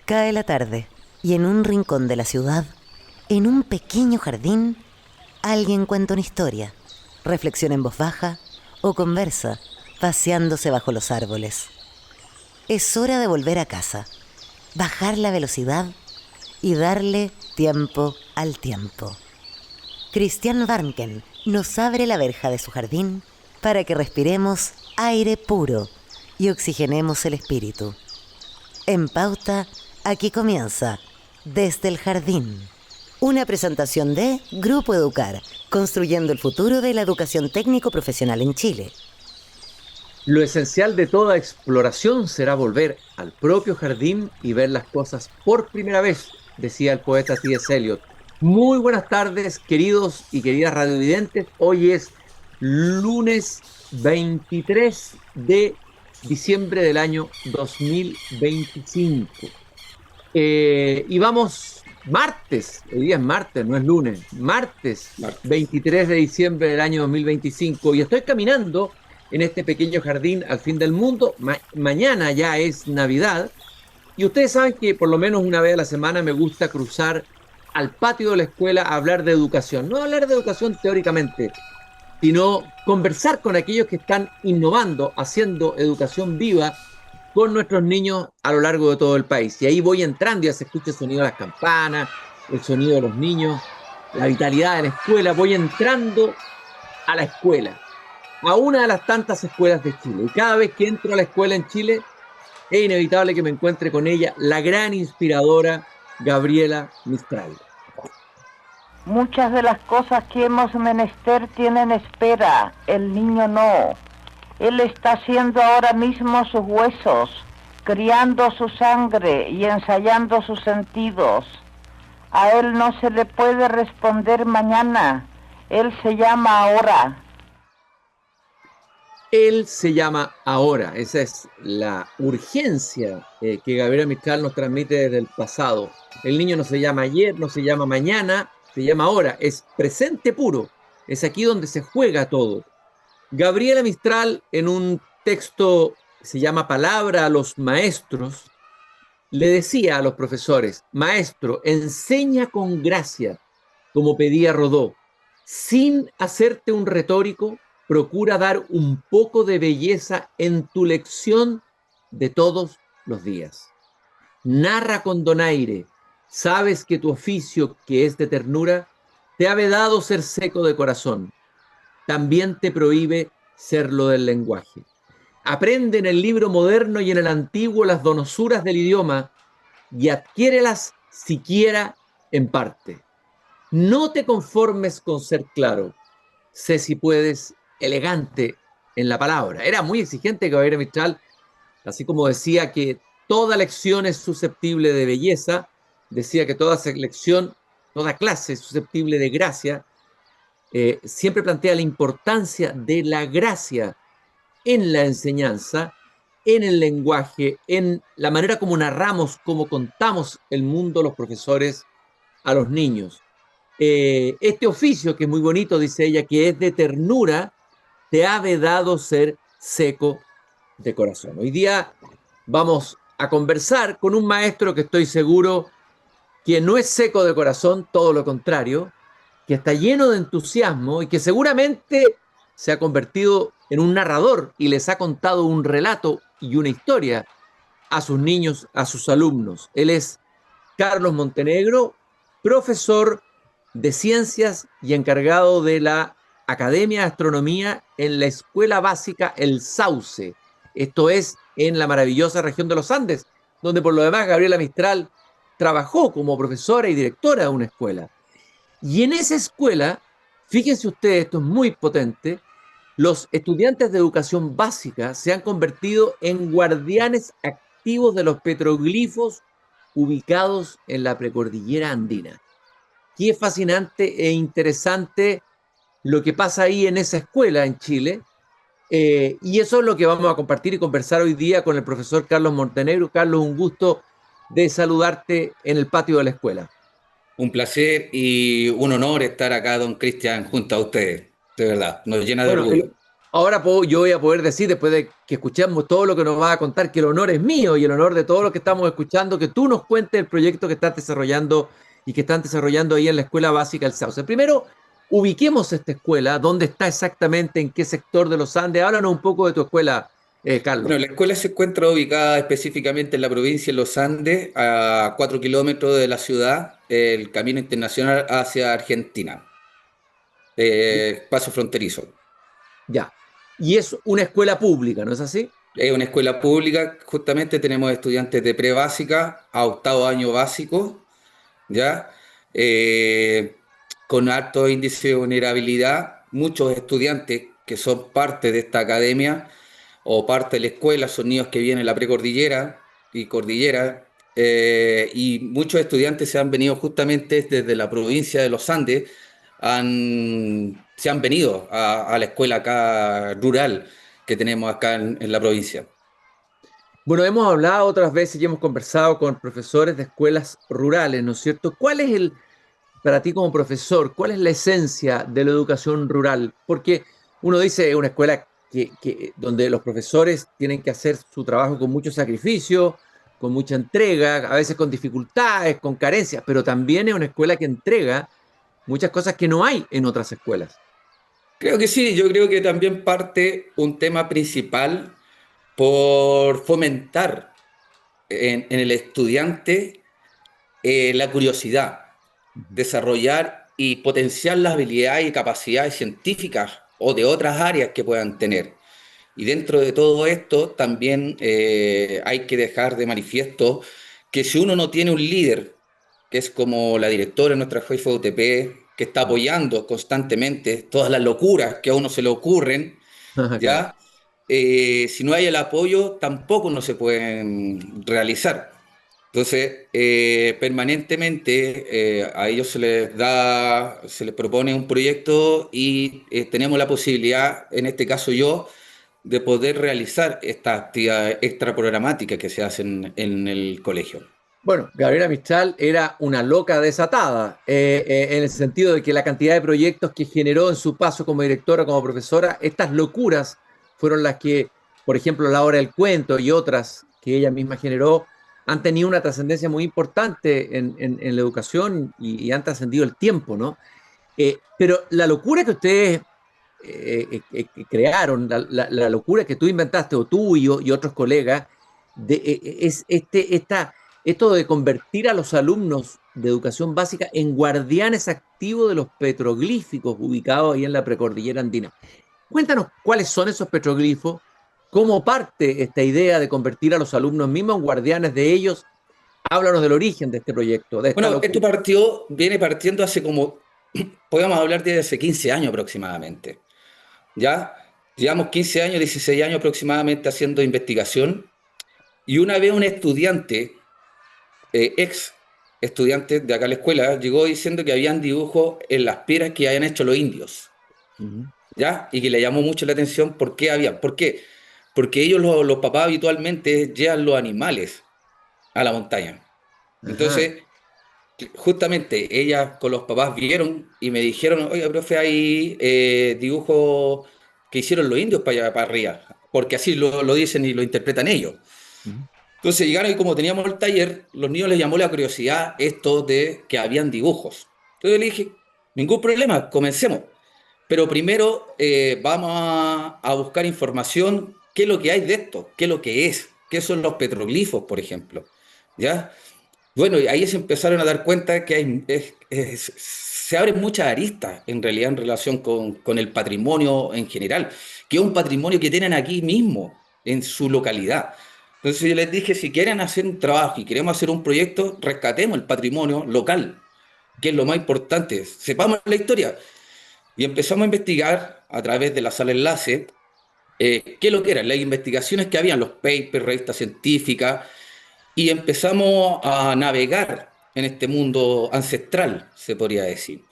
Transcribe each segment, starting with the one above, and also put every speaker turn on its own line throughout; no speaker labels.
Cae la tarde y en un rincón de la ciudad, en un pequeño jardín, alguien cuenta una historia, reflexiona en voz baja o conversa, paseándose bajo los árboles. Es hora de volver a casa, bajar la velocidad y darle tiempo al tiempo. Christian Warnken nos abre la verja de su jardín para que respiremos aire puro y oxigenemos el espíritu. En Pauta, aquí comienza Desde el Jardín. Una presentación de Grupo Educar, construyendo el futuro de la educación técnico-profesional en Chile.
Lo esencial de toda exploración será volver al propio jardín y ver las cosas por primera vez, decía el poeta T.S. Eliot. Muy buenas tardes, queridos y queridas radiovidentes. Hoy es lunes 23 de diciembre del año 2025. Y vamos martes, hoy día es martes, no es lunes, martes 23 de diciembre del año 2025. Y estoy caminando en este pequeño jardín al fin del mundo. Mañana ya es Navidad. Y ustedes saben que por lo menos una vez a la semana me gusta cruzar al patio de la escuela a hablar de educación. No hablar de educación teóricamente, sino conversar con aquellos que están innovando, haciendo educación viva con nuestros niños a lo largo de todo el país. Y ahí voy entrando y ya se escucha el sonido de las campanas, el sonido de los niños, la vitalidad de la escuela. Voy entrando a la escuela, a una de las tantas escuelas de Chile. Y cada vez que entro a la escuela en Chile, es inevitable que me encuentre con ella, la gran inspiradora Gabriela Mistral.
Muchas de las cosas que hemos menester tienen espera, el niño no. Él está haciendo ahora mismo sus huesos, criando su sangre y ensayando sus sentidos. A él no se le puede responder mañana, él se llama ahora.
Él se llama ahora. Esa es la urgencia que Gabriela Mistral nos transmite desde el pasado. El niño no se llama ayer, no se llama mañana, se llama ahora. Es presente puro. Es aquí donde se juega todo. Gabriela Mistral, en un texto que se llama Palabra a los maestros, le decía a los profesores: maestro, enseña con gracia, como pedía Rodó, sin hacerte un retórico. Procura dar un poco de belleza en tu lección de todos los días. Narra con donaire. Sabes que tu oficio, que es de ternura, te ha vedado ser seco de corazón. También te prohíbe ser lo del lenguaje. Aprende en el libro moderno y en el antiguo las donosuras del idioma y adquiérelas siquiera en parte. No te conformes con ser claro. Sé, si puedes, elegante en la palabra. Era muy exigente Gabriela Mistral, así como decía que toda lección es susceptible de belleza, decía que toda lección, toda clase es susceptible de gracia. Siempre plantea la importancia de la gracia en la enseñanza, en el lenguaje, en la manera como narramos, como contamos el mundo los profesores a los niños. Este oficio, que es muy bonito, dice ella, que es de ternura, te ha vedado ser seco de corazón. Hoy día vamos a conversar con un maestro que estoy seguro que no es seco de corazón, todo lo contrario, que está lleno de entusiasmo y que seguramente se ha convertido en un narrador y les ha contado un relato y una historia a sus niños, a sus alumnos. Él es Carlos Montenegro, profesor de ciencias y encargado de la Academia de Astronomía en la Escuela Básica El Sauce. Esto es en la maravillosa región de los Andes, donde por lo demás Gabriela Mistral trabajó como profesora y directora de una escuela. Y en esa escuela, fíjense ustedes, esto es muy potente, los estudiantes de educación básica se han convertido en guardianes activos de los petroglifos ubicados en la precordillera andina. Qué fascinante e interesante lo que pasa ahí en esa escuela en Chile. Y eso es lo que vamos a compartir y conversar hoy día con el profesor Carlos Montenegro. Carlos, un gusto de saludarte en el patio de la escuela.
Un placer y un honor estar acá, don Cristian, junto a ustedes. De verdad, nos llena de
Bueno,
orgullo.
Ahora yo voy a poder decir, después de que escuchemos todo lo que nos va a contar, que el honor es mío y el honor de todos los que estamos escuchando, que tú nos cuentes el proyecto que estás desarrollando y que están desarrollando ahí en la Escuela Básica El Sauce. Primero, ubiquemos esta escuela, dónde está exactamente, en qué sector de los Andes. Háblanos un poco de tu escuela, Carlos.
Bueno, la escuela se encuentra ubicada específicamente en la provincia de Los Andes, a 4 kilómetros de la ciudad, el camino internacional hacia Argentina, paso fronterizo.
Ya. Y es una escuela pública, ¿no es así?
Es una escuela pública, justamente tenemos estudiantes de pre-básica a octavo año básico, ¿ya? Eh, con alto índice de vulnerabilidad, muchos estudiantes que son parte de esta academia o parte de la escuela son niños que vienen de la precordillera y cordillera, y muchos estudiantes se han venido justamente desde la provincia de los Andes, se han venido a la escuela acá rural que tenemos acá en la provincia.
Bueno, hemos hablado otras veces y hemos conversado con profesores de escuelas rurales, ¿no es cierto? ¿Cuál es para ti como profesor, cuál es la esencia de la educación rural? Porque uno dice es una escuela donde los profesores tienen que hacer su trabajo con mucho sacrificio, con mucha entrega, a veces con dificultades, con carencias, pero también es una escuela que entrega muchas cosas que no hay en otras escuelas.
Creo que sí, yo creo que también parte un tema principal por fomentar en el estudiante la curiosidad, desarrollar y potenciar las habilidades y capacidades científicas o de otras áreas que puedan tener. Y dentro de todo esto también hay que dejar de manifiesto que si uno no tiene un líder, que es como la directora, nuestra jefa de UTP, que está apoyando constantemente todas las locuras que a uno se le ocurren,
Claro.
¿ya? Si no hay el apoyo, tampoco no se pueden realizar. Entonces, permanentemente a ellos se les propone un proyecto y tenemos la posibilidad, en este caso yo, de poder realizar estas actividades extra programáticas que se hacen en el colegio.
Bueno, Gabriela Mistral era una loca desatada, en el sentido de que la cantidad de proyectos que generó en su paso como directora, como profesora, estas locuras fueron las que, por ejemplo, La Hora del Cuento y otras que ella misma generó, han tenido una trascendencia muy importante en la educación y han trascendido el tiempo, ¿no? Pero la locura que ustedes crearon, la locura que tú inventaste, o tú y otros colegas, es esto de convertir a los alumnos de educación básica en guardianes activos de los petroglíficos ubicados ahí en la precordillera andina. Cuéntanos cuáles son esos petroglifos, cómo parte esta idea de convertir a los alumnos mismos en guardianes de ellos. Háblanos del origen de este proyecto, de esta
Bueno,
locura.
esto viene partiendo hace como, podemos hablar de hace 15 años aproximadamente. ¿Ya? Llevamos 15 años, 16 años aproximadamente haciendo investigación y una vez un estudiante, ex estudiante de acá a la escuela, llegó diciendo que habían dibujos en las piedras que habían hecho los indios,
Uh
¿ya? Y que le llamó mucho la atención por qué había. ¿Por qué? Porque ellos, los papás, habitualmente llevan los animales a la montaña.
-huh. Ajá.
Entonces, justamente ellas con los papás vieron y me dijeron, oiga, profe, hay dibujos que hicieron los indios para allá, para arriba, porque así lo dicen y lo interpretan ellos.
Uh -huh.
Entonces llegaron y como teníamos el taller, los niños les llamó la curiosidad esto de que habían dibujos. Entonces le dije, ningún problema, comencemos. Pero primero vamos a buscar información, qué es lo que hay de esto, qué es lo que es, qué son los petroglifos, por ejemplo. ¿Ya? Bueno, y ahí se empezaron a dar cuenta que se abren muchas aristas en realidad en relación con el patrimonio en general, que es un patrimonio que tienen aquí mismo, en su localidad. Entonces yo les dije, si quieren hacer un trabajo y queremos hacer un proyecto, rescatemos el patrimonio local, que es lo más importante, sepamos la historia. Y empezamos a investigar a través de la sala enlace qué es lo que eran las investigaciones que habían, los papers, revistas científicas, y empezamos a navegar en este mundo ancestral, se podría decir.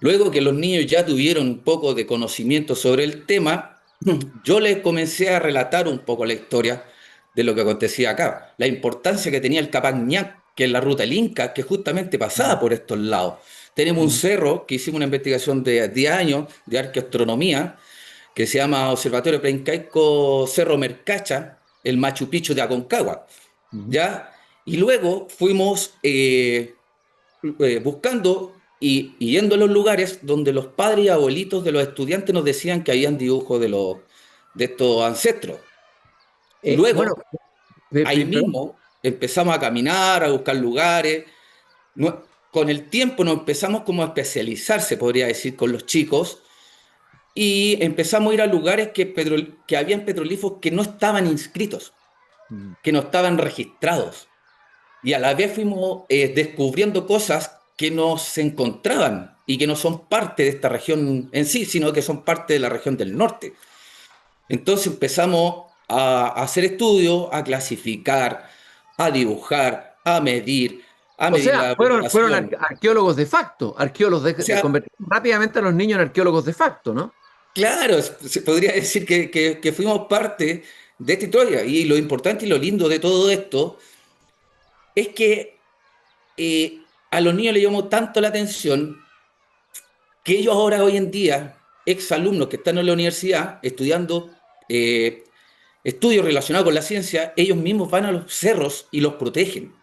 Luego que los niños ya tuvieron un poco de conocimiento sobre el tema, yo les comencé a relatar un poco la historia de lo que acontecía acá, la importancia que tenía el Capac Ñac, que es la ruta del Inca, que justamente pasaba por estos lados. Tenemos un cerro que hicimos una investigación de 10 años de arqueoastronomía, que se llama Observatorio Preincaico Cerro Mercacha, el Machu Picchu de Aconcagua, ¿ya? Y luego fuimos buscando y yendo a los lugares donde los padres y abuelitos de los estudiantes nos decían que habían dibujos de estos ancestros.
Bueno,
Luego, ahí mismo, empezamos a caminar, a buscar lugares. Con el tiempo nos empezamos como a especializar, se podría decir, con los chicos, y empezamos a ir a lugares que habían petrolíferos que no estaban inscritos, que no estaban registrados. Y a la vez fuimos descubriendo cosas que nos encontraban y que no son parte de esta región en sí, sino que son parte de la región del norte. Entonces empezamos a hacer estudios, a clasificar, a dibujar, a
o
medir
sea,
la
fueron
vegetación.
arqueólogos de facto,
O sea,
convertimos rápidamente a los niños en arqueólogos de facto, ¿no?
claro, se podría decir que fuimos parte de esta historia. Y lo importante y lo lindo de todo esto es que a los niños les llamó tanto la atención que ellos ahora, hoy en día, exalumnos que están en la universidad estudiando estudios relacionados con la ciencia, ellos mismos van a los cerros y los protegen.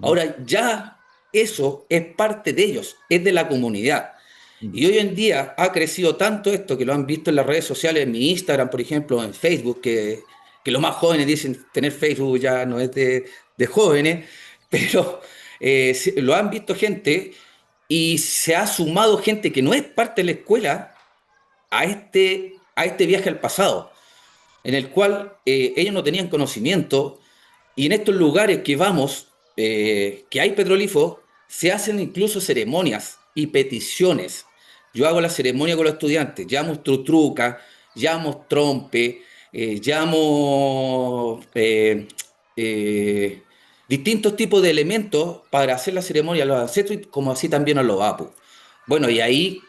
Ahora ya eso es parte de ellos, es de la comunidad. Y hoy en día ha crecido tanto esto que lo han visto en las redes sociales, en mi Instagram, por ejemplo, en Facebook, que los más jóvenes dicen tener Facebook ya no es de jóvenes, pero lo han visto gente y se ha sumado gente que no es parte de la escuela a este viaje al pasado, en el cual ellos no tenían conocimiento y en estos lugares que vamos, que hay petrolíferos, se hacen incluso ceremonias y peticiones. Yo hago la ceremonia con los estudiantes, llamo trutruca, llamo trompe, llamo distintos tipos de elementos para hacer la ceremonia a los ancestros, como así también a los apus. Bueno, y ahí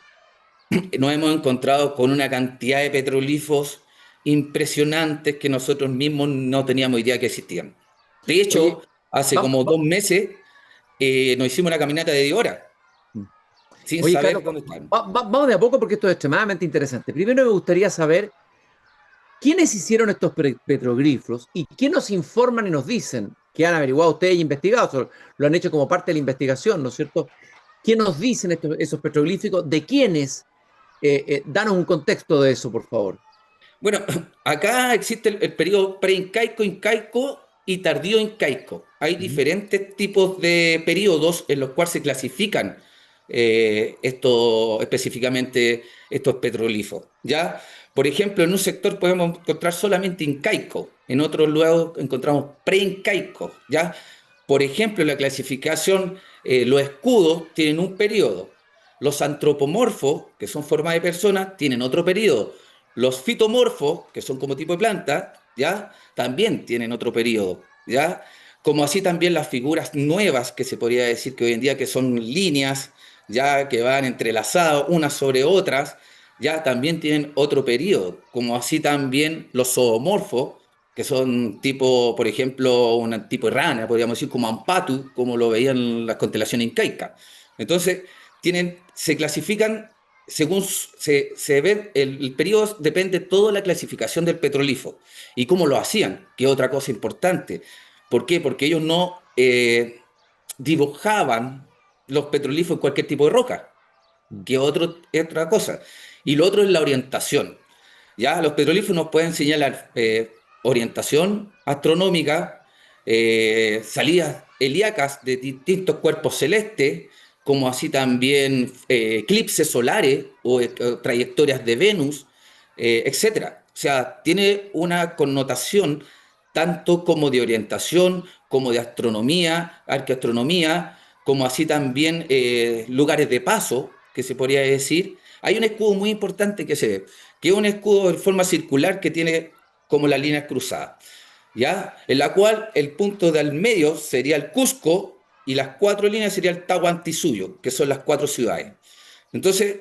nos hemos encontrado con una cantidad de petrolíferos impresionantes que nosotros mismos no teníamos idea que existían. De
Oye,
hecho, hace
vamos,
como 2 meses nos hicimos una caminata de 10 horas sin
oye,
saber
Carlos,
dónde estaban.
vamos de a poco porque esto es extremadamente interesante. Primero me gustaría saber quiénes hicieron estos petroglifos y quién nos informan y nos dicen que han averiguado ustedes y investigado, lo han hecho como parte de la investigación, ¿no es cierto? ¿Quién nos dicen esos petroglíficos? ¿De quiénes? Danos un contexto de eso, por favor.
Bueno, acá existe el periodo preincaico, incaico y tardío incaico. Hay diferentes tipos de periodos en los cuales se clasifican específicamente estos petroglifos, ¿ya? Por ejemplo, en un sector podemos encontrar solamente incaico, en otros lugares encontramos preincaico, ¿ya? Por ejemplo, en la clasificación, los escudos tienen un periodo, los antropomorfos, que son formas de personas, tienen otro periodo, los fitomorfos, que son como tipo de planta, ¿ya? También tienen otro periodo, ¿ya? Como así también las figuras nuevas, que se podría decir que hoy en día que son líneas, ya que van entrelazadas unas sobre otras, ya también tienen otro periodo, como así también los zoomorfos, que son tipo, por ejemplo, un tipo de rana, podríamos decir como ampatu, como lo veían las constelaciones incaicas. Entonces, se clasifican según se ve, el periodo depende todo de la clasificación del petrolífero y cómo lo hacían, que es otra cosa importante. ¿Por qué? Porque ellos no dibujaban los petrolíferos en cualquier tipo de roca, que es otra cosa. Y lo otro es la orientación. ¿Ya? Los petrolíferos nos pueden señalar orientación astronómica, salidas helíacas de distintos cuerpos celestes, como así también eclipses solares o trayectorias de Venus, etcétera. O sea, tiene una connotación tanto como de orientación, como de astronomía, arqueoastronomía, como así también lugares de paso, que se podría decir. Hay un escudo muy importante que se ve, que es un escudo en forma circular que tiene como las líneas cruzadas, ¿ya? En la cual el punto del medio sería el Cusco y las 4 líneas sería el Tahuantinsuyo, que son las 4 ciudades. Entonces,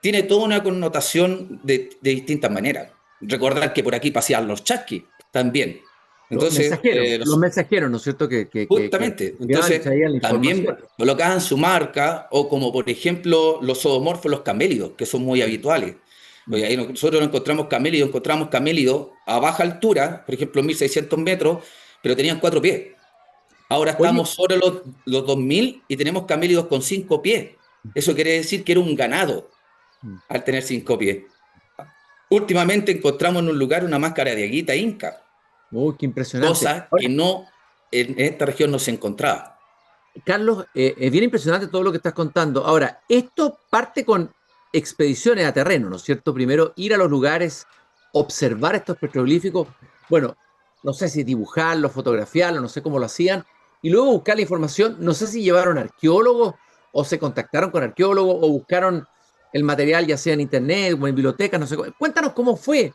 tiene toda una connotación de distintas maneras. Recordar que por aquí paseaban los chasquis también. Entonces,
Los mensajeros, ¿no es cierto?
justamente, entonces
traían la
también
información.
colocaban su marca, o como por ejemplo los zoomorfos, los camélidos, que son muy habituales. Pues ahí nosotros encontramos camélidos a baja altura, por ejemplo, 1600 metros, pero tenían 4 pies. Ahora
Oye,
estamos sobre los 2000 y tenemos camélidos con 5 pies. Eso quiere decir que era un ganado al tener 5 pies. Últimamente encontramos en un lugar una máscara de aguita inca,
uy, qué impresionante.
cosa que
Ahora,
no en esta región no se encontraba.
Carlos, es bien impresionante todo lo que estás contando. Ahora, esto parte con expediciones a terreno, ¿no es cierto? Primero, ir a los lugares, observar estos petroglíficos, bueno, no sé si dibujarlos, fotografiarlos, no sé cómo lo hacían, y luego buscar la información, no sé si llevaron arqueólogos o se contactaron con arqueólogos o buscaron el material ya sea en internet o en bibliotecas, no sé. Cuéntanos cómo fue,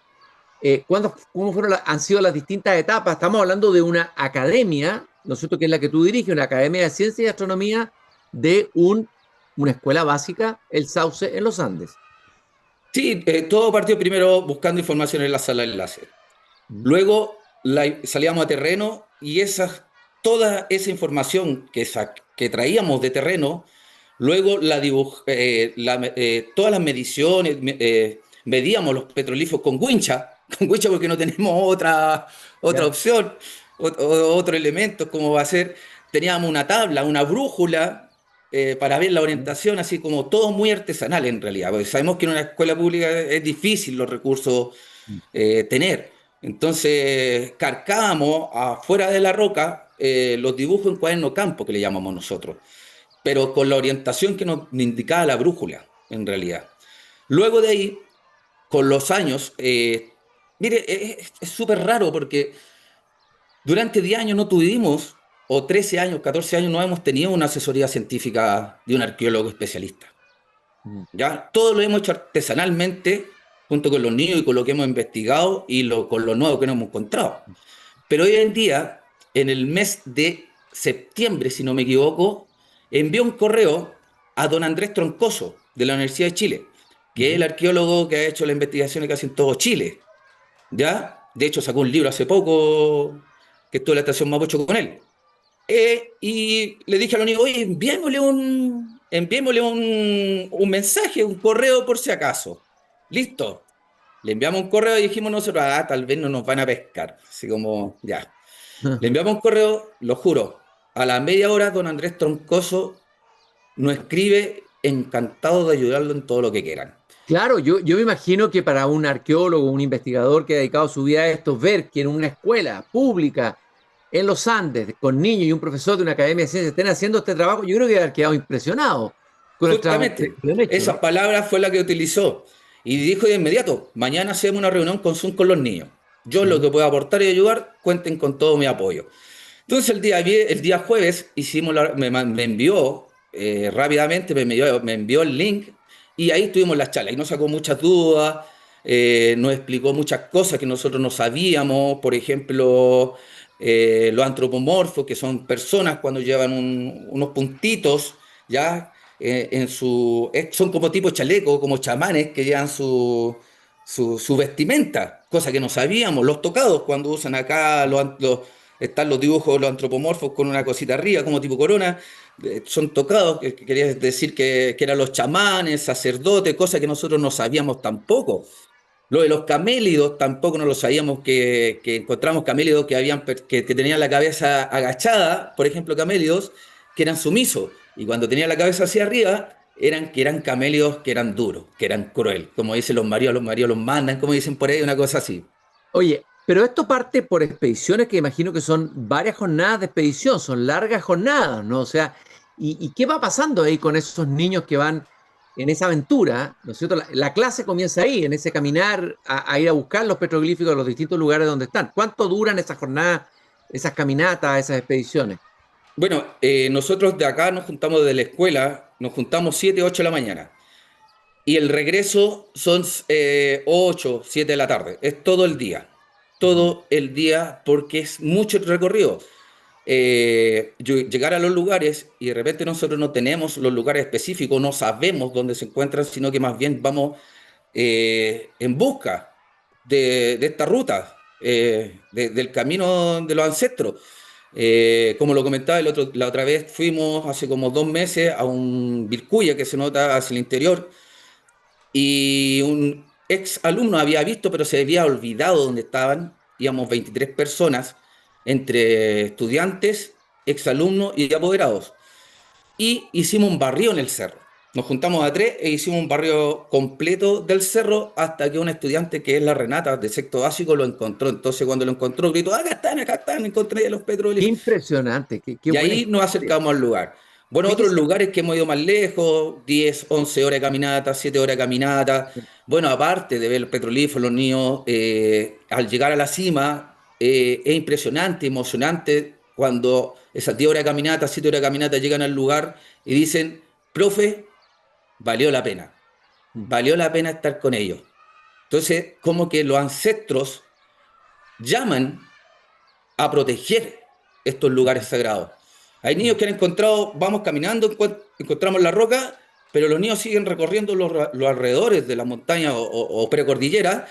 cómo fueron han sido las distintas etapas. Estamos hablando de una academia, ¿no es cierto?, que es la que tú diriges, una academia de ciencia y astronomía de una escuela básica, el Sauce, en los Andes.
Sí, todo partió primero buscando información en la sala de enlace.
Mm.
Luego salíamos a terreno y toda esa información que traíamos de terreno, luego todas las mediciones, medíamos los petrolíferos con wincha, con wincha porque no tenemos otra
¿Ya?
opción, otro elemento como va a ser. Teníamos una tabla, una brújula para ver la orientación, así como todo muy artesanal en realidad, porque sabemos que en una escuela pública es difícil los recursos tener. Entonces, carcábamos afuera de la roca los dibujos en cuaderno campo, que le llamamos nosotros, pero con la orientación que nos indicaba la brújula, en realidad. Luego de ahí, con los años, mire, es súper raro porque durante 10 años no tuvimos, o 13 años, 14 años, no hemos tenido una asesoría científica de un arqueólogo especialista.
Mm.
¿Ya? Todo lo hemos hecho artesanalmente, junto con los niños y con lo que hemos investigado y con lo nuevo que nos hemos encontrado. Pero hoy en día, en el mes de septiembre, si no me equivoco, envió un correo a don Andrés Troncoso, de la Universidad de Chile, que es el
Ujú.
arqueólogo que ha hecho las investigaciones casi en todo Chile. ¿Ya? De hecho, sacó un libro hace poco que estuvo en la estación Mapocho con él. Y le dije a los niños, oye, enviémosle un mensaje, un correo por si acaso. Listo. Le enviamos un correo y dijimos nosotros, tal vez no nos van a pescar. Así como, ya. Le enviamos un correo, lo juro. A la media hora, don Andrés Troncoso nos escribe encantado de ayudarlo en todo lo que quieran.
Claro, yo me imagino que para un arqueólogo, un investigador que ha dedicado su vida a esto, ver que en una escuela pública en los Andes, con niños y un profesor de una academia de ciencias estén haciendo este trabajo, yo creo que haber quedado impresionado con el trabajo
Justamente,
que han hecho,
esas
¿no?
palabras fue la que utilizó. Y dijo de inmediato, mañana hacemos una reunión con Zoom con los niños. Yo lo
Ujú.
que pueda aportar y ayudar, cuenten con todo mi apoyo. Entonces el día jueves me envió rápidamente, me envió el link y ahí tuvimos la charla y nos sacó muchas dudas, nos explicó muchas cosas que nosotros no sabíamos, por ejemplo, los antropomorfos, que son personas cuando llevan unos puntitos, ya son como tipo chaleco, como chamanes que llevan su vestimenta, cosa que no sabíamos, los tocados cuando usan acá están los dibujos, los antropomorfos con una cosita arriba, como tipo corona, son tocados, que quería decir que eran los chamanes, sacerdotes, cosa que nosotros no sabíamos tampoco. Lo de los camélidos tampoco no lo sabíamos, que encontramos camélidos que tenían la cabeza agachada, por ejemplo, camélidos que eran sumisos, y cuando tenían la cabeza hacia arriba, que eran camélidos que eran duros, que eran cruel, como dicen los maridos los mandan, como dicen por ahí, una cosa así.
Oye, pero esto parte por expediciones que imagino que son varias jornadas de expedición, son largas jornadas, ¿no? O sea, ¿y qué va pasando ahí con esos niños que van en esa aventura? ¿No es cierto? La clase comienza ahí, en ese caminar a ir a buscar los petroglíficos de los distintos lugares donde están. ¿Cuánto duran esas jornadas, esas caminatas, esas expediciones?
Bueno, nosotros de acá nos juntamos de la escuela, nos juntamos 7, 8 de la mañana. Y el regreso son 8, 7 de la tarde. Es todo el día.
Ujú.
Todo el día porque es mucho el recorrido. Llegar a los lugares y de repente nosotros no tenemos los lugares específicos, no sabemos dónde se encuentran, sino que más bien vamos en busca de esta ruta, del camino de los ancestros. Como lo comentaba la otra vez, fuimos hace como 2 meses a un Vilcuya que se nota hacia el interior y ex alumno había visto, pero se había olvidado dónde estaban. Íbamos 23 personas, entre estudiantes, ex alumnos y apoderados. Y hicimos un barrio en el cerro. Nos juntamos a tres e hicimos un barrio completo del cerro hasta que un estudiante que es la Renata de sexto básico lo encontró. Entonces cuando lo encontró gritó, acá están, encontré los petróleos.
Impresionante, qué
Y
buena
ahí nos
historia.
acercamos al lugar. Bueno, otros
Fíjese,
lugares que hemos ido más lejos, 10, 11 horas de caminata, 7 horas de caminata. Bueno, aparte de ver los petrolíferos, los niños, al llegar a la cima, es impresionante, emocionante cuando esas 10 horas de caminata, 7 horas de caminata llegan al lugar y dicen, profe, valió la pena estar con ellos. Entonces, como que los ancestros llaman a proteger estos lugares sagrados. Hay niños que han encontrado, vamos caminando, encontramos la roca, pero los niños siguen recorriendo los alrededores de la montaña o precordillera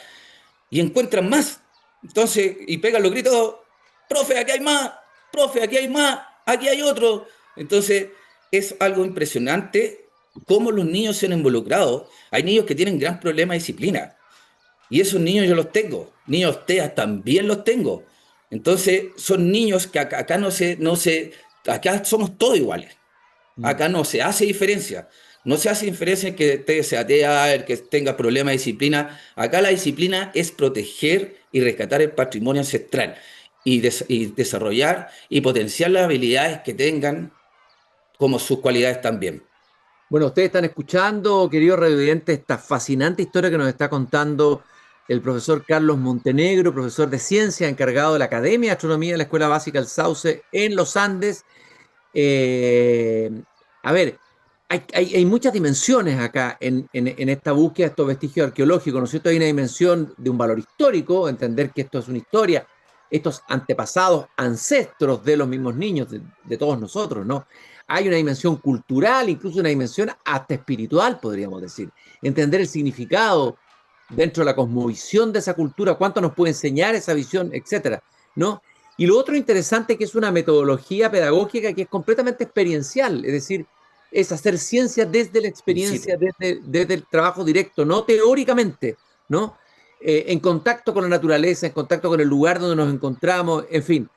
y encuentran más. Entonces, y pegan los gritos, profe, aquí hay más, profe, aquí hay más, aquí hay otro. Entonces, es algo impresionante cómo los niños se han involucrado. Hay niños que tienen gran problema de disciplina. Y esos niños yo los tengo. Niños TEA también los tengo. Entonces, son niños que acá acá somos todos iguales.
mm.
Acá no se hace diferencia. No se hace diferencia en que te sea TEA, el que tenga problemas de disciplina. Acá la disciplina es proteger y rescatar el patrimonio ancestral y desarrollar y potenciar las habilidades que tengan como sus cualidades también.
Bueno, ustedes están escuchando, queridos radiovidentes, esta fascinante historia que nos está contando el profesor Carlos Montenegro, profesor de ciencia, encargado de la Academia de Astronomía de la Escuela Básica El Sauce en los Andes. Eh, a ver, hay muchas dimensiones acá en esta búsqueda de estos vestigios arqueológicos, ¿no es cierto? Hay una dimensión de un valor histórico, entender que esto es una historia, estos antepasados, ancestros de los mismos niños, de todos nosotros, ¿no? Hay una dimensión cultural, incluso una dimensión hasta espiritual, podríamos decir. Entender el significado dentro de la cosmovisión de esa cultura, cuánto nos puede enseñar esa visión, etcétera, ¿no? Y lo otro interesante que es una metodología pedagógica que es completamente experiencial, es decir, es hacer ciencia desde la
In
experiencia,
situ.
desde el trabajo directo, no teóricamente, ¿no? En contacto con la naturaleza, en contacto con el lugar donde nos encontramos, en fin.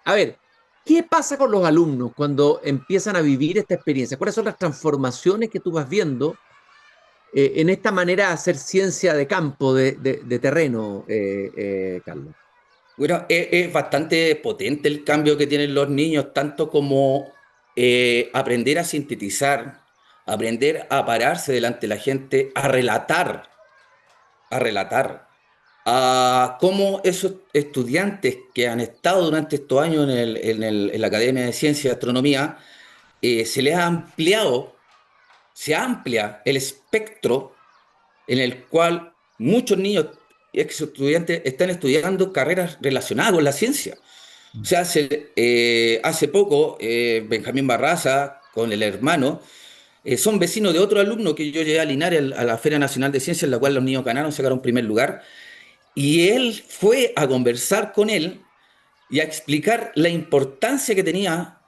A ver, ¿qué pasa con los alumnos cuando empiezan a vivir esta experiencia? ¿Cuáles son las transformaciones que tú vas viendo en esta manera de hacer ciencia de campo, de terreno, Carlos?
Bueno, es bastante potente el cambio que tienen los niños, tanto como aprender a sintetizar, aprender a pararse delante de la gente, a cómo esos estudiantes que han estado durante estos años en la Academia de Ciencia y Astronomía, se les ha ampliado, se amplia el espectro en el cual muchos niños ex estudiantes están estudiando carreras relacionadas con la ciencia. O sea, hace poco Benjamín Barraza con el hermano son vecinos de otro alumno que yo llevé a Linares a la Feria Nacional de Ciencias, en la cual los niños ganaron, sacaron primer lugar, y él fue a conversar con él y a explicar la importancia que tenía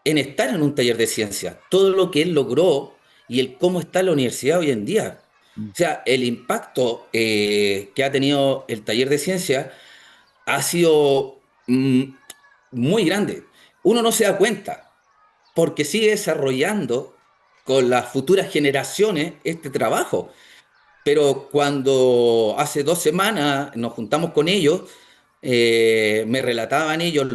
en estar en un taller de ciencia, todo lo que él logró y el cómo está la universidad hoy en día. O sea, el impacto que ha tenido el taller de ciencia ha sido muy grande. Uno no se da cuenta porque sigue desarrollando con las futuras generaciones este trabajo. Pero cuando hace 2 semanas nos juntamos con ellos, me relataban ellos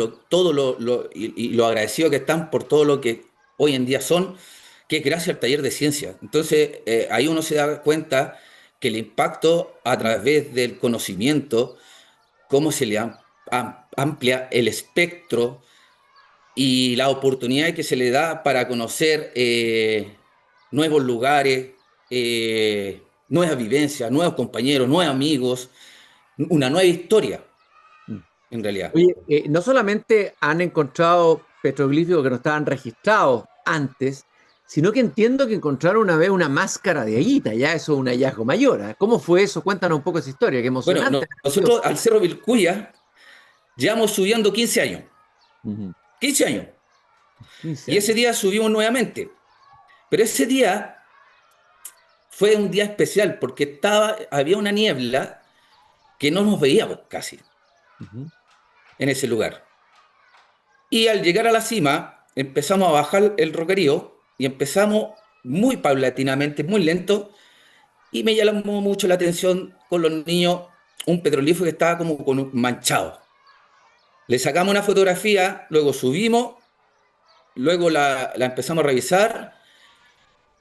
y lo agradecido que están por todo lo que hoy en día son, que es gracias al taller de ciencia. Entonces, ahí uno se da cuenta que el impacto a través del conocimiento, cómo se le amplia el espectro y la oportunidad que se le da para conocer nuevos lugares, nuevas vivencias, nuevos compañeros, nuevos amigos, una nueva historia, en realidad.
Oye, no solamente han encontrado petroglíficos que no estaban registrados antes, sino que entiendo que encontraron una vez una máscara de Aguita, ya eso es un hallazgo mayor. ¿Eh? ¿Cómo fue eso? Cuéntanos un poco esa historia, qué
Bueno,
emocionante.
nosotros al Cerro Vilcuya llevamos subiendo 15 años.
Ujú.
15 años.
15
Y ese
años.
día subimos nuevamente. Pero ese día fue un día especial porque había una niebla que no nos veíamos casi
Ujú.
en ese lugar. Y al llegar a la cima, empezamos a bajar el roquerío y empezamos muy paulatinamente, muy lento, y me llamó mucho la atención con los niños un petrolífero que estaba como manchado. Le sacamos una fotografía, luego subimos, luego la empezamos a revisar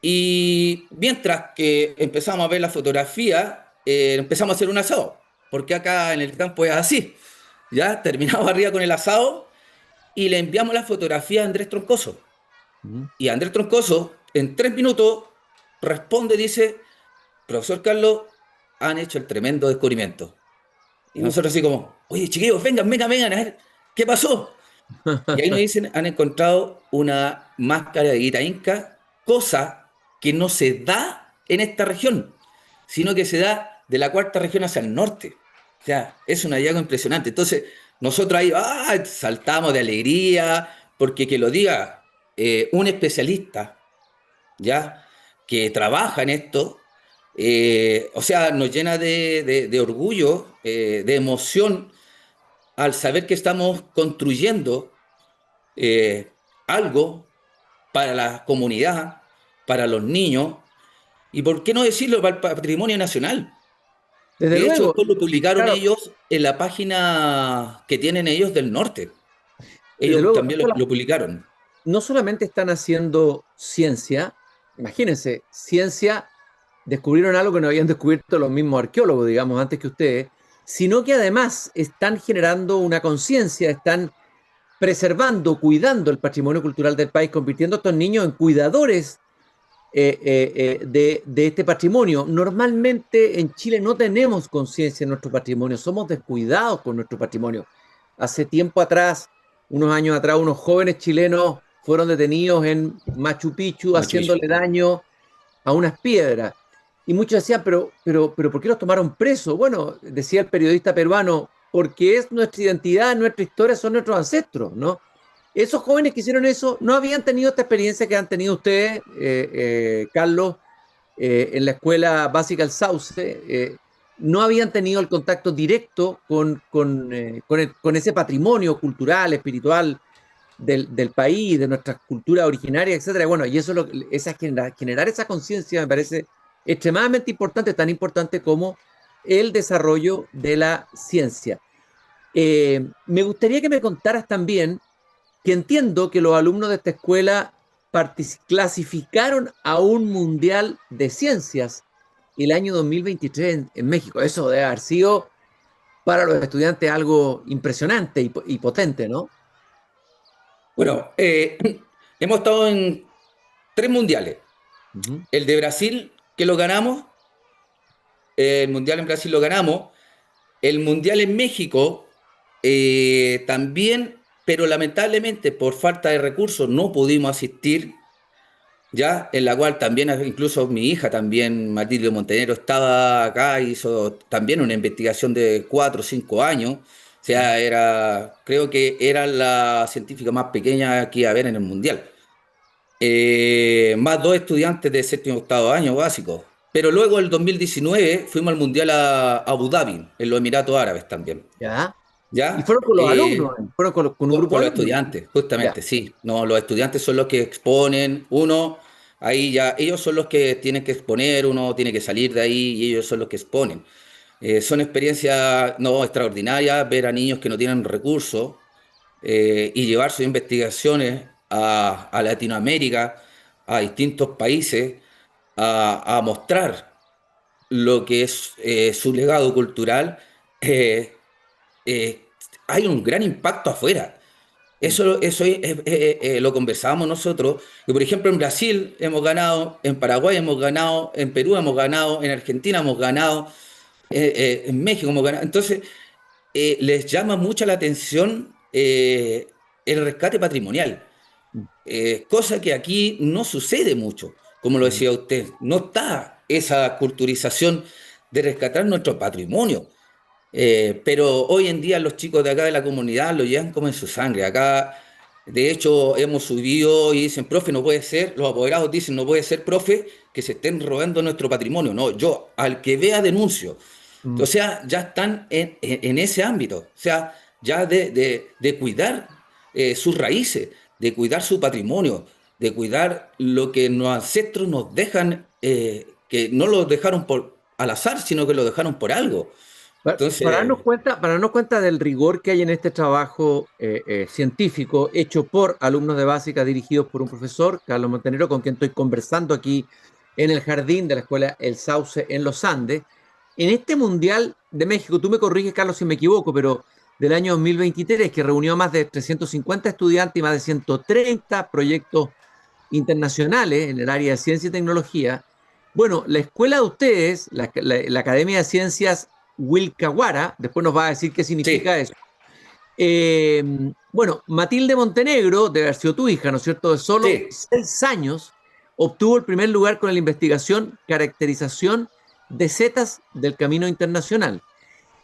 y mientras que empezamos a ver la fotografía, empezamos a hacer un asado, porque acá en el campo es así. Ya terminamos arriba con el asado y le enviamos la fotografía a Andrés Troncoso.
Ujú.
Y Andrés Troncoso, en 3 minutos, responde, dice, profesor Carlos, han hecho el tremendo descubrimiento. Y
Uf.
nosotros así como, oye, chiquillos, vengan, vengan, vengan, a ver, ¿qué pasó? Y ahí nos dicen, han encontrado una máscara de guita inca, cosa que no se da en esta región, sino que se da de la cuarta región hacia el norte. O sea, es un hallazgo impresionante. Entonces, nosotros ahí saltamos de alegría, porque que lo diga un especialista, ¿ya? Que trabaja en esto, o sea, nos llena de orgullo, de emoción, al saber que estamos construyendo eh, algo para la comunidad, para los niños, y por qué no decirlo, para el patrimonio nacional.
Desde
De hecho,
luego,
esto lo publicaron
claro,
ellos en la página que tienen ellos del norte.
desde
Ellos
luego,
también lo publicaron.
no solamente están haciendo ciencia, imagínense, ciencia, descubrieron algo que no habían descubierto los mismos arqueólogos, digamos, antes que ustedes, sino que además están generando una conciencia, están preservando, cuidando el patrimonio cultural del país, convirtiendo a estos niños en cuidadores de este patrimonio. Normalmente en Chile no tenemos conciencia de nuestro patrimonio, somos descuidados con nuestro patrimonio. Hace tiempo atrás, unos años atrás, unos jóvenes chilenos fueron detenidos en Machu Picchu
Machu Picchu.
haciéndole daño a unas piedras. Y muchos decían, pero ¿por qué los tomaron presos? Bueno, decía el periodista peruano, porque es nuestra identidad, nuestra historia, son nuestros ancestros, ¿no? Esos jóvenes que hicieron eso no habían tenido esta experiencia que han tenido ustedes, Carlos, en la escuela básica El Sauce, no habían tenido el contacto directo con ese patrimonio cultural, espiritual del país, de nuestras culturas originarias, etcétera. Bueno, y eso generar esa conciencia me parece extremadamente importante, tan importante como el desarrollo de la ciencia. Me gustaría que me contaras también que entiendo que los alumnos de esta escuela clasificaron a un mundial de ciencias el año 2023 en México. Eso debe haber sido para los estudiantes algo impresionante y potente, ¿no?
Bueno, hemos estado en 3 mundiales.
Ujú.
El de Brasil, que lo ganamos, el mundial en Brasil lo ganamos, el mundial en México también, pero lamentablemente por falta de recursos no pudimos asistir, ya, en la cual también incluso mi hija también, Matilde Montenegro, estaba acá, hizo también una investigación de 4 o 5 años, o sea, creo que era la científica más pequeña que iba a haber en el mundial. Más 2 estudiantes de séptimo y octavo año básico. Pero luego, el 2019, fuimos al Mundial a Abu Dhabi, en los Emiratos Árabes también.
¿Ya? Y
¿Ya?
fueron con los alumnos, fueron con un grupo
Con
de
los
alumnos.
estudiantes,
Ya.
justamente, sí. No, los estudiantes son los que exponen. Uno, ahí ya, ellos son los que tienen que exponer, uno tiene que salir de ahí y ellos son los que exponen. Son experiencias no extraordinarias ver a niños que no tienen recursos y llevar sus investigaciones a Latinoamérica, a distintos países, a mostrar lo que es su legado cultural. eh, eh, Hay un gran impacto afuera. Lo conversábamos nosotros. Y por ejemplo, en Brasil hemos ganado, en Paraguay hemos ganado, en Perú hemos ganado, en Argentina hemos ganado, en México hemos ganado. Entonces, les llama mucho la atención el rescate patrimonial, cosa que aquí no sucede mucho, como lo decía usted. No está esa culturización de rescatar nuestro patrimonio. Pero hoy en día los chicos de acá de la comunidad lo llevan como en su sangre. Acá De hecho, hemos subido y dicen, profe, no puede ser, los apoderados dicen, no puede ser, profe, que se estén robando nuestro patrimonio. No, yo al que vea denuncio.
Mm.
O sea, ya están en ese ámbito. O sea, ya de cuidar sus raíces, de cuidar su patrimonio, de cuidar lo que los ancestros nos dejan, que no lo dejaron al azar, sino que lo dejaron por algo. Entonces,
Para darnos cuenta del rigor que hay en este trabajo científico hecho por alumnos de básica dirigidos por un profesor, Carlos Montenegro, con quien estoy conversando aquí en el jardín de la escuela El Sauce en los Andes, en este Mundial de México, tú me corriges, Carlos, si me equivoco, pero del año 2023, que reunió a más de 350 estudiantes y más de 130 proyectos internacionales en el área de ciencia y tecnología. Bueno, la escuela de ustedes, la Academia de Ciencias Wilcahuara, después nos va a decir qué significa
sí,
eso. Eh, bueno, Matilde Montenegro, debe haber sido tu hija, ¿no es cierto? De solo
sí,
6 años, obtuvo el primer lugar con la investigación Caracterización de setas del Camino Internacional.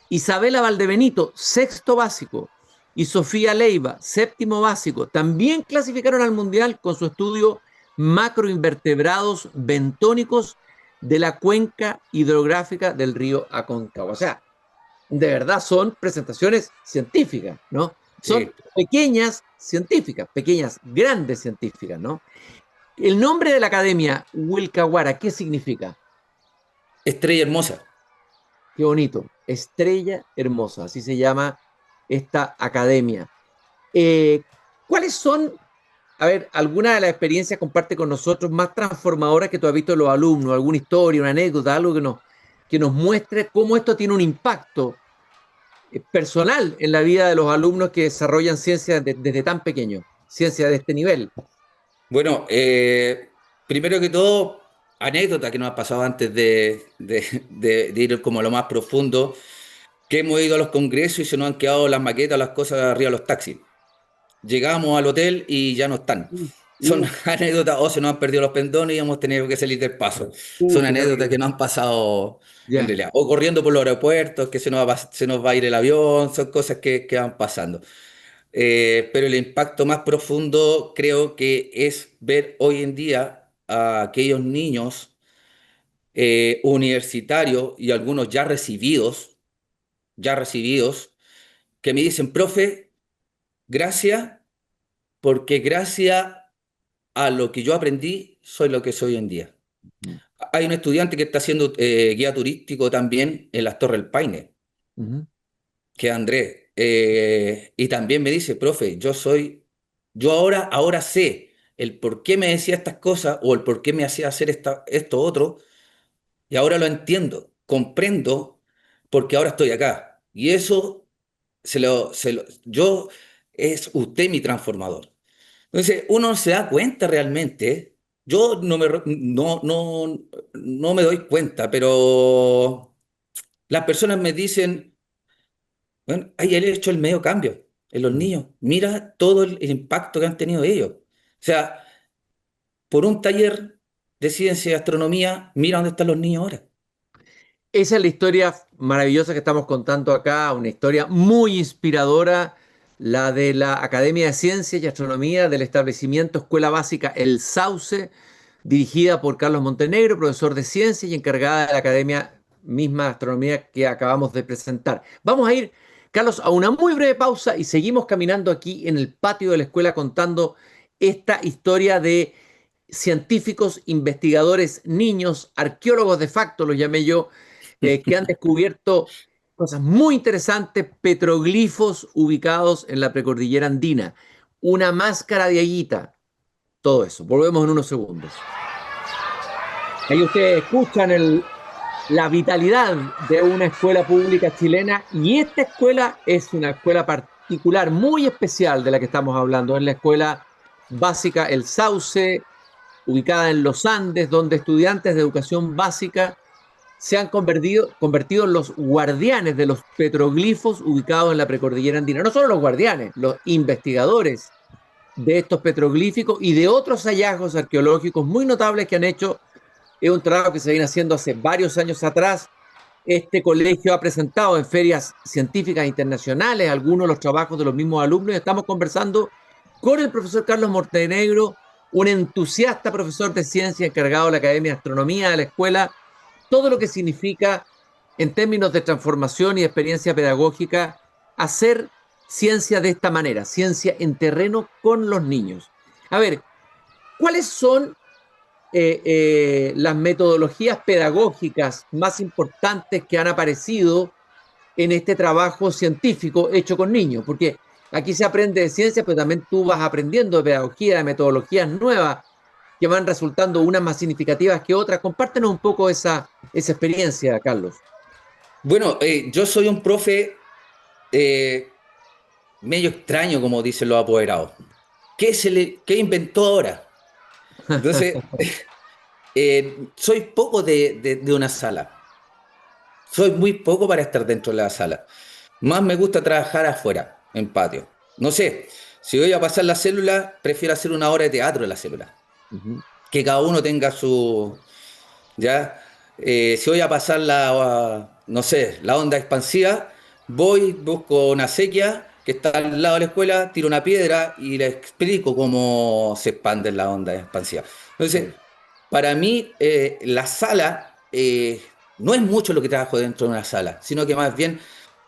Isabela Valdebenito, sexto básico, y Sofía Leiva, séptimo básico, también clasificaron al Mundial con su estudio Macroinvertebrados bentónicos de la cuenca hidrográfica del río Aconcagua. O sea, de verdad son presentaciones científicas, ¿no? Son
sí.
pequeñas científicas, pequeñas, grandes científicas, ¿no? El nombre de la academia, Wilcahuara, ¿qué significa?
Estrella hermosa.
Qué bonito. Estrella Hermosa, así se llama esta academia. Eh, ¿Cuáles son, a ver, alguna de las experiencias comparte con nosotros más transformadoras que tú has visto en los alumnos? ¿Alguna historia, una anécdota, algo que nos muestre cómo esto tiene un impacto personal en la vida de los alumnos que desarrollan ciencia desde tan pequeño, ciencia de este nivel?
Bueno, primero que todo, anécdota que nos ha pasado antes de ir como a lo más profundo, que hemos ido a los congresos y se nos han quedado las maquetas, las cosas arriba de los taxis. Llegamos al hotel y ya no están. Son
Uh,
anécdotas, o se nos han perdido los pendones y hemos tenido que salir del paso. Son
qué
anécdotas
terrible.
que nos han pasado en
Ya.
realidad. O corriendo por los aeropuertos, que se nos va a ir el avión, son cosas que van pasando. Pero el impacto más profundo creo que es ver hoy en día a aquellos niños universitarios y algunos ya recibidos, que me dicen, profe, gracias, porque gracias a lo que yo aprendí, soy lo que soy hoy en día. Hay un estudiante que está haciendo guía turístico también en las Torres del Paine,
Ujú.
que es Andrés. Y también me dice, profe, yo ahora sé el por qué me decía estas cosas o el por qué me hacía hacer esto otro, y ahora lo entiendo, comprendo, porque ahora estoy acá. Y eso yo es usted mi transformador. Entonces, uno se da cuenta realmente. Yo no me doy cuenta, pero las personas me dicen, bueno, ahí él ha hecho el medio cambio en los
Mm.
niños. Mira todo el impacto que han tenido ellos. O sea, por un taller de ciencia y astronomía, mira dónde están los niños ahora.
Esa es la historia maravillosa que estamos contando acá, una historia muy inspiradora, la de la Academia de Ciencias y Astronomía del establecimiento Escuela Básica El Sauce, dirigida por Carlos Montenegro, profesor de ciencia y encargada de la Academia misma de Astronomía que acabamos de presentar. Vamos a ir, Carlos, a una muy breve pausa y seguimos caminando aquí en el patio de la escuela contando esta historia de científicos, investigadores, niños, arqueólogos de facto, los llamé yo, que han descubierto cosas muy interesantes, petroglifos ubicados en la precordillera andina, una máscara de aguita, todo eso. Volvemos en unos segundos. Ahí ustedes escuchan la vitalidad de una escuela pública chilena y esta escuela es una escuela particular, muy especial de la que estamos hablando. Es la escuela básica El Sauce, ubicada en los Andes, donde estudiantes de educación básica se han convertido en los guardianes de los petroglifos ubicados en la precordillera andina. No solo los guardianes, los investigadores de estos petroglíficos y de otros hallazgos arqueológicos muy notables que han hecho. Es un trabajo que se viene haciendo hace varios años atrás. Este colegio ha presentado en ferias científicas internacionales algunos de los trabajos de los mismos alumnos y estamos conversando con el profesor Carlos Montenegro, un entusiasta profesor de ciencia encargado de la Academia de Astronomía de la escuela, todo lo que significa en términos de transformación y experiencia pedagógica hacer ciencia de esta manera, ciencia en terreno con los niños. A ver, ¿cuáles son las metodologías pedagógicas más importantes que han aparecido en este trabajo científico hecho con niños? Porque aquí se aprende de ciencia, pero también tú vas aprendiendo de pedagogía, de metodologías nuevas que van resultando unas más significativas que otras. Compártenos un poco esa experiencia, Carlos.
Bueno, yo soy un profe medio extraño, como dicen los apoderados. ¿Qué inventó ahora? Entonces, soy poco de una sala. Soy muy poco para estar dentro de la sala. Más me gusta trabajar afuera, en patio. No sé, si voy a pasar la célula, prefiero hacer una hora de teatro en la célula.
Ujú.
Que cada uno tenga su... ¿Ya? Si voy a pasar no sé, la onda expansiva, voy, busco una sequía que está al lado de la escuela, tiro una piedra y le explico cómo se expande la onda expansiva. Entonces, para mí, la sala no es mucho lo que trabajo dentro de una sala, sino que más bien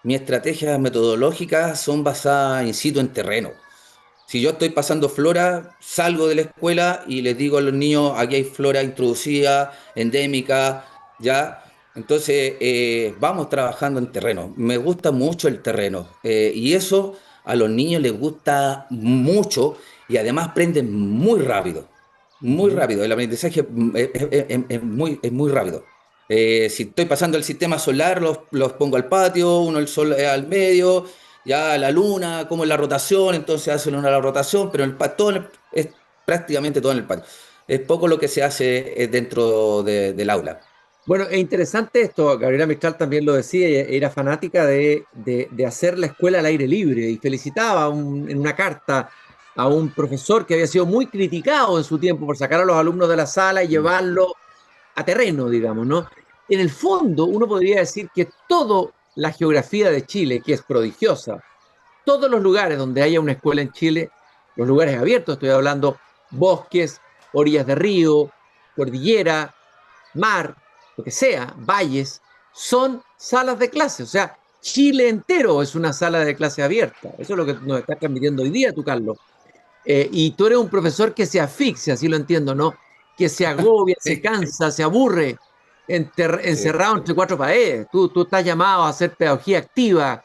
mis estrategias metodológicas son basadas in situ en terreno. Si yo estoy pasando flora, salgo de la escuela y les digo a los niños, aquí hay flora introducida, endémica, ¿ya? Entonces, vamos trabajando en terreno. Me gusta mucho el terreno. Y eso a los niños les gusta mucho y además aprenden muy rápido. Muy
Ujú.
rápido. El aprendizaje es muy rápido. Si estoy pasando el sistema solar, los pongo al patio, uno el sol al medio, ya la luna, cómo es la rotación, entonces hacen una la rotación, pero es prácticamente todo en el patio. Es poco lo que se hace dentro del aula.
Bueno, es interesante esto, Gabriela Mistral también lo decía, ella era fanática de hacer la escuela al aire libre y felicitaba en una carta a un profesor que había sido muy criticado en su tiempo por sacar a los alumnos de la sala y
Mm.
llevarlo a terreno, digamos, ¿no? En el fondo, uno podría decir que toda la geografía de Chile, que es prodigiosa, todos los lugares donde haya una escuela en Chile, los lugares abiertos, estoy hablando bosques, orillas de río, cordillera, mar, lo que sea, valles, son salas de clase. O sea, Chile entero es una sala de clase abierta. Eso es lo que nos está transmitiendo hoy día tú, Carlos. Y tú eres un profesor que se asfixia, así lo entiendo, ¿no? Que se agobia, se
Sí,
cansa, se aburre,
sí.
encerrado entre cuatro paredes. Tú estás llamado a hacer pedagogía activa,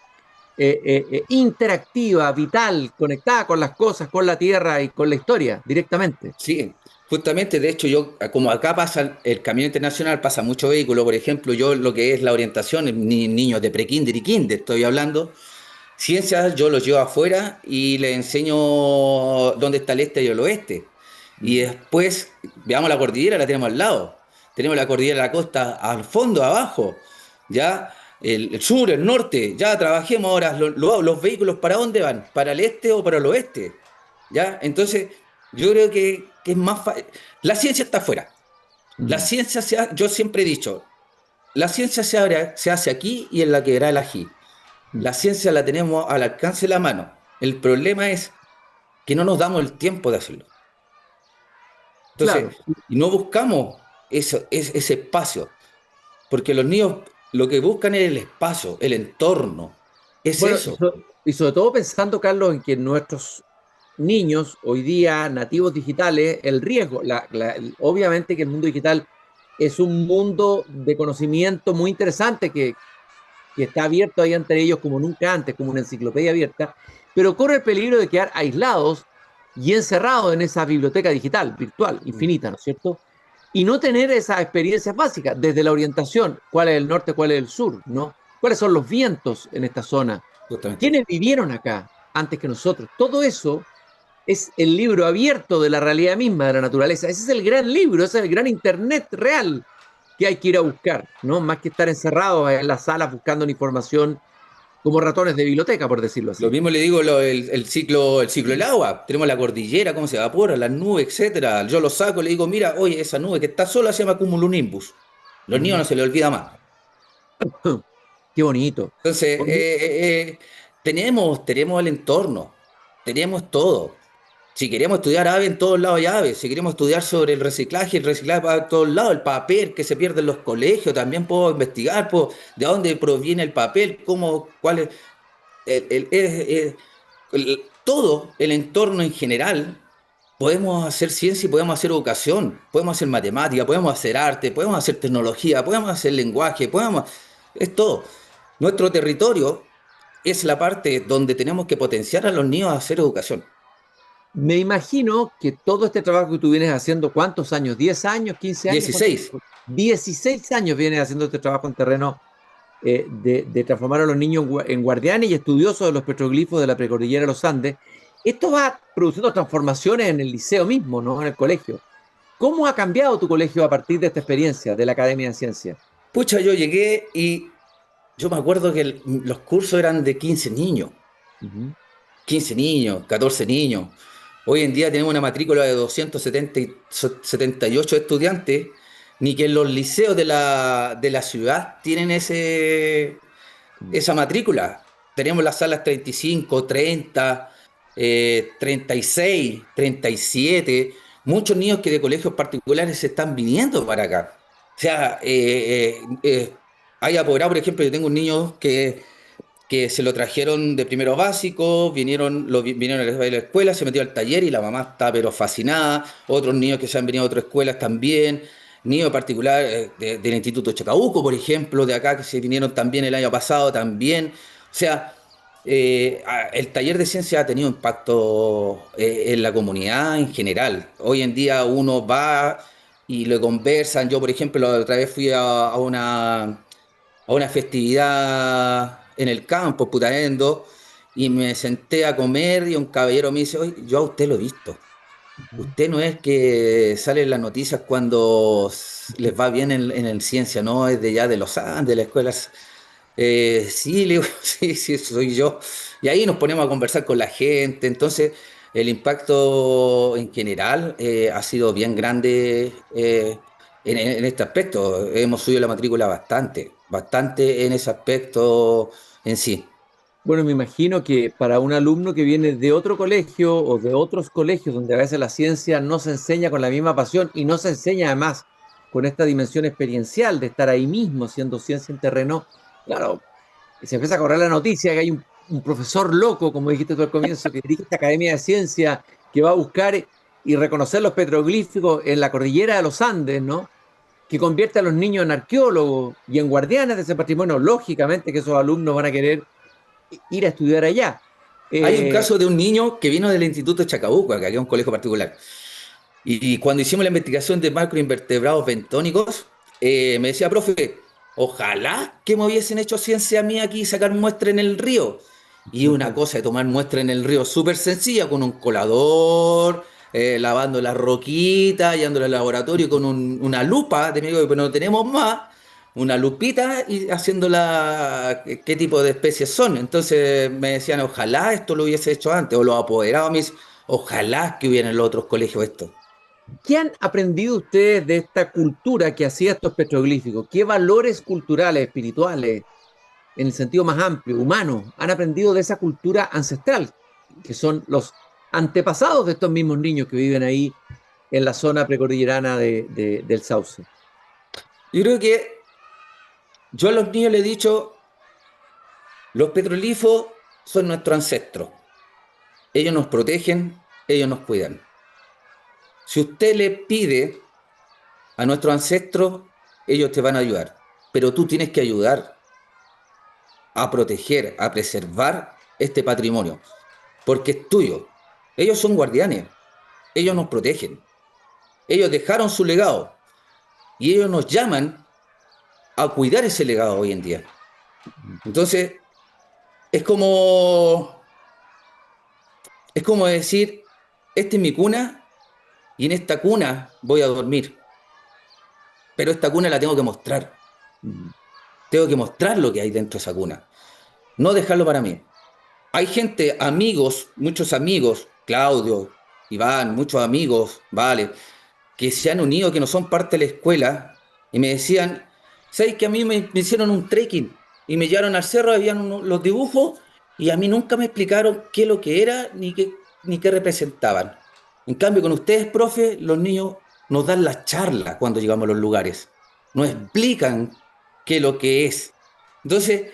interactiva, vital, conectada con las cosas, con la tierra y con la historia directamente.
Sí, justamente, de hecho, yo, como acá pasa el camino internacional, pasa mucho vehículo, por ejemplo, yo lo que es la orientación, niños de prekinder y kinder, estoy hablando, ciencias yo los llevo afuera y les enseño dónde está el este y el oeste. Y después, veamos la cordillera, la tenemos al lado. Tenemos la cordillera de la costa al fondo, abajo. ¿Ya? El sur, el norte. Ya trabajemos ahora. Los vehículos, ¿para dónde van? ¿Para el este o para el oeste? ¿Ya? Entonces, yo creo que es más fácil. La ciencia está afuera. La
Mm.
ciencia, yo siempre he dicho, la ciencia se hace aquí y en la quebrada del Ají.
Mm.
La ciencia la tenemos al alcance de la mano. El problema es que no nos damos el tiempo de hacerlo.
Claro.
Entonces, y no buscamos ese espacio, porque los niños lo que buscan es el espacio, el entorno. Es
Bueno,
eso.
y sobre todo pensando, Carlos, en que nuestros niños hoy día, nativos digitales, el riesgo, obviamente que el mundo digital es un mundo de conocimiento muy interesante que está abierto ahí ante ellos como nunca antes, como una enciclopedia abierta, pero corre el peligro de quedar aislados y encerrados en esa biblioteca digital, virtual,
Mm,
infinita, ¿no es cierto? Y no tener esas experiencias básicas desde la orientación, cuál es el norte, cuál es el sur, ¿no? ¿Cuáles son los vientos en esta zona?
justamente.
¿Quiénes vivieron acá antes que nosotros? Todo eso es el libro abierto de la realidad misma de la naturaleza. Ese es el gran libro, ese es el gran internet real que hay que ir a buscar, ¿no? Más que estar encerrados en las salas buscando una información como ratones de biblioteca, por decirlo
Lo
así.
mismo le digo el ciclo del agua. Tenemos la cordillera, cómo se evapora, las nubes, etcétera. Yo lo saco, le digo, mira, oye, esa nube que está sola se llama cumulonimbus. Los niños
Mm.
no se les olvida más.
Qué bonito.
Entonces,
Oye,
tenemos el entorno, tenemos todo. Si queremos estudiar ave, en todos lados hay aves. Si queremos estudiar sobre el reciclaje para todos lados, el papel que se pierde en los colegios, también puedo investigar de dónde proviene el papel, cuál es todo el entorno en general. Podemos hacer ciencia y podemos hacer educación, podemos hacer matemática, podemos hacer arte, podemos hacer tecnología, podemos hacer lenguaje, es todo. Nuestro territorio es la parte donde tenemos que potenciar a los niños a hacer educación.
Me imagino que todo este trabajo que tú vienes haciendo, ¿cuántos años? ¿10 años? ¿15 años?
16.
16 años vienes haciendo este trabajo en terreno de transformar a los niños en guardianes y estudiosos de los petroglifos de la precordillera de los Andes. Esto va produciendo transformaciones en el liceo mismo, ¿no? En el colegio. ¿Cómo ha cambiado tu colegio a partir de esta experiencia de la Academia de Ciencias?
Pucha, yo llegué y yo me acuerdo que los cursos eran de 15 niños.
Uh-huh.
15 niños, 14 niños. Hoy en día tenemos una matrícula de 278 estudiantes, ni que en los liceos de la ciudad tienen esa matrícula. Tenemos las salas 35, 30, 36, 37. Muchos niños que de colegios particulares se están viniendo para acá. O sea, hay apoderado, por ejemplo, yo tengo un niño que se lo trajeron de primero básico, vinieron a la escuela, se metió al taller y la mamá está pero fascinada. Otros niños que se han venido a otras escuelas también. Niños particular del Instituto Chacabuco, por ejemplo, de acá que se vinieron también el año pasado también. O sea, el taller de ciencia ha tenido impacto en la comunidad en general. Hoy en día uno va y le conversan. Yo, por ejemplo, la otra vez fui a una festividad en el campo, Putaendo, y me senté a comer y un caballero me dice, oye, yo a usted lo he visto. Usted no es que sale en las noticias cuando les va bien en ciencia, ¿no? Es de ya de los Andes, de las escuelas. Sí, le digo, sí, sí, soy yo. Y ahí nos ponemos a conversar con la gente. Entonces, el impacto en general ha sido bien grande en este aspecto. Hemos subido la matrícula bastante en ese aspecto en sí.
Bueno, me imagino que para un alumno que viene de otro colegio o de otros colegios donde a veces la ciencia no se enseña con la misma pasión y no se enseña además con esta dimensión experiencial de estar ahí mismo haciendo ciencia en terreno, claro, se empieza a correr la noticia que hay un profesor loco, como dijiste tú al comienzo, que dirige esta Academia de Ciencia, que va a buscar y reconocer los petroglíficos en la cordillera de los Andes, ¿no? Que convierte a los niños en arqueólogos y en guardianes de ese patrimonio. Lógicamente que esos alumnos van a querer ir a estudiar allá.
Hay un caso de un niño que vino del Instituto Chacabuco, acá, que es un colegio particular. Y cuando hicimos la investigación de macroinvertebrados bentónicos, me decía, profe, ojalá que me hubiesen hecho ciencia a mí aquí y sacar muestra en el río. Y una cosa de tomar muestra en el río súper sencilla, con un colador, lavando las roquitas, yéndole al laboratorio con una lupa, pero no tenemos más, una lupita y haciéndola qué tipo de especies son. Entonces me decían, ojalá esto lo hubiese hecho antes, o los apoderados me dicen, ojalá que hubiera en los otros colegios esto.
¿Qué han aprendido ustedes de esta cultura que hacía estos petroglíficos? ¿Qué valores culturales, espirituales, en el sentido más amplio, humano, han aprendido de esa cultura ancestral, que son los antepasados de estos mismos niños que viven ahí en la zona precordillerana del Sauce?
Yo creo que yo a los niños les he dicho, los petroglifos son nuestros ancestros. Ellos nos protegen, ellos nos cuidan. Si usted le pide a nuestros ancestros, ellos te van a ayudar. Pero tú tienes que ayudar a proteger, a preservar este patrimonio, porque es tuyo. Ellos son guardianes, ellos nos protegen. Ellos dejaron su legado y ellos nos llaman a cuidar ese legado hoy en día. Entonces, es como decir, esta es mi cuna y en esta cuna voy a dormir. Pero esta cuna la tengo que mostrar. Tengo que mostrar lo que hay dentro de esa cuna. No dejarlo para mí. Hay gente, amigos, muchos amigos, Claudio, Iván, muchos amigos, vale, que se han unido, que no son parte de la escuela, y me decían, ¿sabes que a mí me hicieron un trekking? Y me llevaron al cerro, habían los dibujos, y a mí nunca me explicaron qué es lo que era, ni qué representaban. En cambio, con ustedes, profe, los niños nos dan la charla cuando llegamos a los lugares. Nos explican qué es lo que es. Entonces,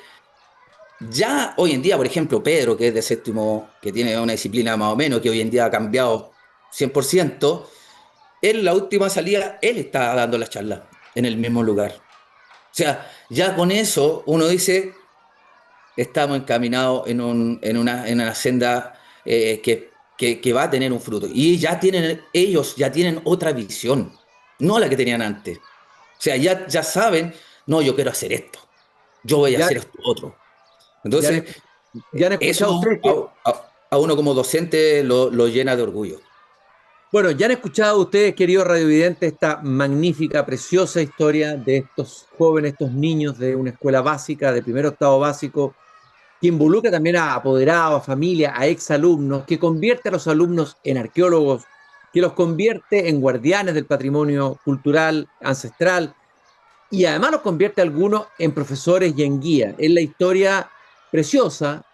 ya hoy en día, por ejemplo, Pedro, que es de séptimo, que tiene una disciplina más o menos, que hoy en día ha cambiado 100%, en la última salida, él está dando la charla en el mismo lugar. O sea, ya con eso uno dice, estamos encaminados en una senda que va a tener un fruto. Y ellos ya tienen otra visión, no la que tenían antes. O sea, ya saben, no, yo quiero hacer esto, yo voy a
Ya,
hacer esto otro.
ya, han-
Entonces,
ya han escuchado
eso
ustedes que,
a uno como docente lo llena de orgullo.
bueno, ya han escuchado ustedes, queridos radiovidentes, esta magnífica, preciosa historia de estos jóvenes, estos niños de una escuela básica, de primer octavo básico, que involucra también a apoderados, a familia, a exalumnos, que convierte a los alumnos en arqueólogos, que los convierte en guardianes del patrimonio cultural ancestral y además los convierte a algunos en profesores y en guías. Es la historia preciosa,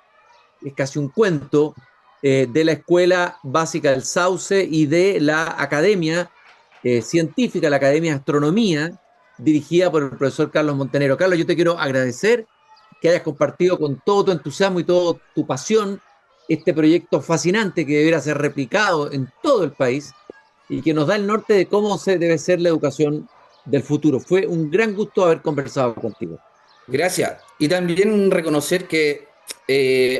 es casi un cuento, de la Escuela Básica del Sauce y de la Academia Científica, la Academia de Astronomía, dirigida por el profesor Carlos Montenegro. Carlos, yo te quiero agradecer que hayas compartido con todo tu entusiasmo y toda tu pasión este proyecto fascinante que deberá ser replicado en todo el país y que nos da el norte de cómo se debe ser la educación del futuro. Fue un gran gusto haber conversado contigo.
Gracias. Y también reconocer que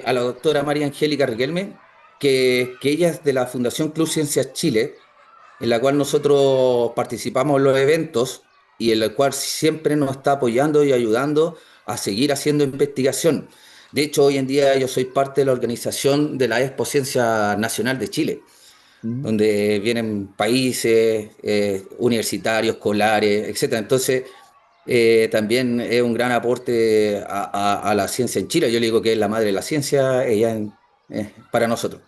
a la doctora María Angélica Riquelme, que ella es de la Fundación Club Ciencias Chile, en la cual nosotros participamos en los eventos y en la cual siempre nos está apoyando y ayudando a seguir haciendo investigación. De hecho, hoy en día yo soy parte de la organización de la Expo Ciencia Nacional de Chile,
Mm.
donde vienen países, universitarios, escolares, etcétera. Entonces, también es un gran aporte a la ciencia en Chile. Yo le digo que es la madre de la ciencia, para nosotros.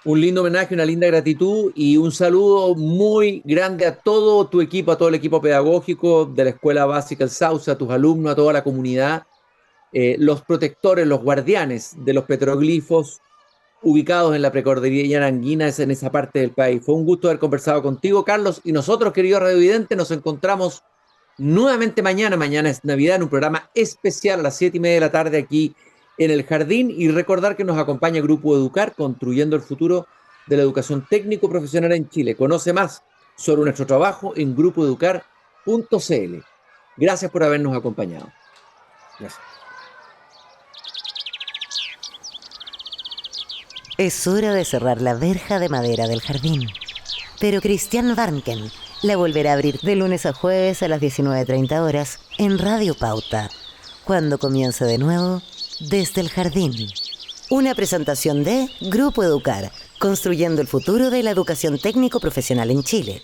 Un lindo homenaje, una linda gratitud y un saludo muy grande a todo tu equipo, a todo el equipo pedagógico de la Escuela Básica El Sauce, a tus alumnos, a toda la comunidad, los protectores, los guardianes de los petroglifos ubicados en la precordillera andina, en esa parte del país. Fue un gusto haber conversado contigo, Carlos, y nosotros, queridos radiovidentes, nos encontramos nuevamente mañana. Mañana es Navidad, en un programa especial a las 7:30 de la tarde aquí en el Jardín, y recordar que nos acompaña Grupo Educar, construyendo el futuro de la educación técnico profesional en Chile. Conoce más sobre nuestro trabajo en grupoeducar.cl. Gracias por habernos acompañado.
Gracias.
Es hora de cerrar la verja de madera del jardín. Pero Cristian Warnken la volverá a abrir de lunes a jueves a las 19:30 horas en Radio Pauta, cuando comience de nuevo Desde el Jardín. Una presentación de Grupo Educar, construyendo el futuro de la educación técnico profesional en Chile.